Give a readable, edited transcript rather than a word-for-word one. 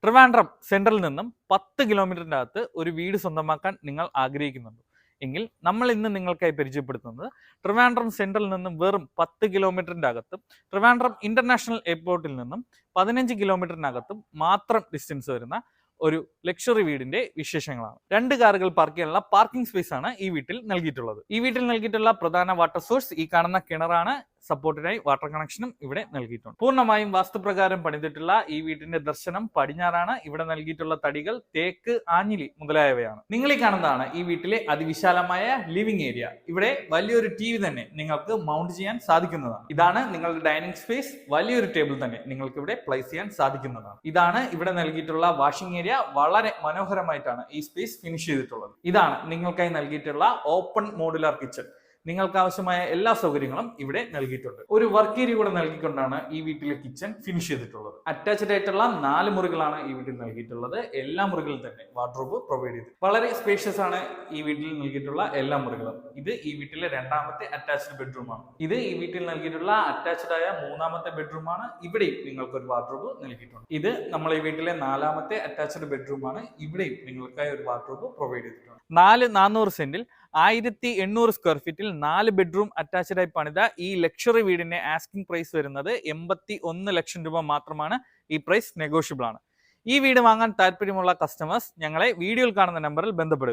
ട്രിവാൻഡ്രം സെൻട്രലിൽ നിന്നും 10 കിലോമീറ്ററിൻ്റെ അകത്ത് ഒരു വീട് സ്വന്തമാക്കാൻ നിങ്ങൾ ആഗ്രഹിക്കുന്നുണ്ട് എങ്കിൽ നമ്മൾ ഇന്ന് നിങ്ങൾക്കായി പരിചയപ്പെടുത്തുന്നത് ട്രിവാൻഡ്രം സെൻട്രലിൽ നിന്നും വെറും 10 കിലോമീറ്ററിൻ്റെ അകത്തും ട്രിവാൻഡ്രം ഇന്റർനാഷണൽ എയർപോർട്ടിൽ നിന്നും 15 കിലോമീറ്ററിനകത്തും മാത്രം ഡിസ്റ്റൻസ് വരുന്ന ഒരു ലക്ഷറി വീടിന്റെ വിശേഷങ്ങളാണ്. 2 കാറുകൾ പാർക്ക് ചെയ്യാനുള്ള പാർക്കിംഗ് സ്പേസ് ആണ് ഈ വീട്ടിൽ നൽകിയിട്ടുള്ളത്. ഈ വീട്ടിൽ നൽകിയിട്ടുള്ള പ്രധാന വാട്ടർ സോഴ്സ് ഈ കാണുന്ന കിണറാണ്. സപ്പോർട്ടിനായി വാട്ടർ കണക്ഷനും ഇവിടെ നൽകിയിട്ടുണ്ട്. പൂർണ്ണമായും വാസ്തുപ്രകാരം പണിതിട്ടുള്ള ഈ വീടിന്റെ ദർശനം പടിഞ്ഞാറാണ്. ഇവിടെ നൽകിയിട്ടുള്ള തടികൾ തേക്ക്, ആഞ്ഞിലി മുതലായവയാണ്. നിങ്ങൾ ഈ കാണുന്നതാണ് ഈ വീട്ടിലെ അതിവിശാലമായ ലിവിംഗ് ഏരിയ. ഇവിടെ വലിയൊരു TV തന്നെ നിങ്ങൾക്ക് മൗണ്ട് ചെയ്യാൻ സാധിക്കുന്നതാണ്. ഇതാണ് നിങ്ങളുടെ ഡൈനിങ് സ്പേസ്. വലിയൊരു ടേബിൾ തന്നെ നിങ്ങൾക്ക് ഇവിടെ പ്ലേസ് ചെയ്യാൻ സാധിക്കുന്നതാണ്. ഇതാണ് ഇവിടെ നൽകിയിട്ടുള്ള വാഷിംഗ് ഏരിയ. വളരെ മനോഹരമായിട്ടാണ് ഈ സ്പേസ് ഫിനിഷ് ചെയ്തിട്ടുള്ളത്. ഇതാണ് നിങ്ങൾക്കായി നൽകിയിട്ടുള്ള ഓപ്പൺ മോഡുലാർ കിച്ചൺ. നിങ്ങൾക്ക് ആവശ്യമായ എല്ലാ സൗകര്യങ്ങളും ഇവിടെ നൽകിയിട്ടുണ്ട്. ഒരു വർക്ക് ഏരിയ കൂടെ നൽകിക്കൊണ്ടാണ് ഈ വീട്ടിലെ കിച്ചൺ ഫിനിഷ് ചെയ്തിട്ടുള്ളത്. അറ്റാച്ച്ഡ് ആയിട്ടുള്ള 4 മുറികളാണ് ഈ വീട്ടിൽ നൽകിയിട്ടുള്ളത്. എല്ലാ മുറികളിലും തന്നെ വാർഡ്രോബ് പ്രൊവൈഡ് ചെയ്തു. വളരെ സ്പേഷ്യസ് ആണ് ഈ വീട്ടിൽ നൽകിയിട്ടുള്ള എല്ലാ മുറികളും. ഇത് ഈ വീട്ടിലെ 2ാമത്തെ അറ്റാച്ച്ഡ് ബെഡ്റൂമാണ്. ഇത് ഈ വീട്ടിൽ നൽകിയിട്ടുള്ള അറ്റാച്ച്ഡ് ആയ 3ാമത്തെ ബെഡ്റൂമാണ്. ഇവിടെയും നിങ്ങൾക്ക് ഒരു വാർഡ്രോബ് നൽകിയിട്ടുണ്ട്. ഇത് നമ്മൾ ഈ വീട്ടിലെ 4ാമത്തെ അറ്റാച്ച്ഡ് ബെഡ്റൂമാണ്. ഇവിടെയും നിങ്ങൾക്കായി ഒരു വാർഡ്രോബ് പ്രൊവൈഡ് ചെയ്തിട്ടുണ്ട്. 400 സെന്റിൽ 1800 സ്ക്വയർ ഫീറ്റിൽ 4 ബെഡ്റൂം അറ്റാച്ച്ഡ് ആയി പണിത ഈ ലക്ഷറി വീടിന്റെ ആസ്കിംഗ് പ്രൈസ് വരുന്നത് 81 ലക്ഷം രൂപ മാത്രമാണ്. ഈ പ്രൈസ് നെഗോഷ്യബിൾ ആണ്. ഈ വീട് വാങ്ങാൻ താല്പര്യമുള്ള കസ്റ്റമേഴ്സ് ഞങ്ങളെ വീഡിയോയിൽ കാണുന്ന നമ്പറിൽ ബന്ധപ്പെടുക.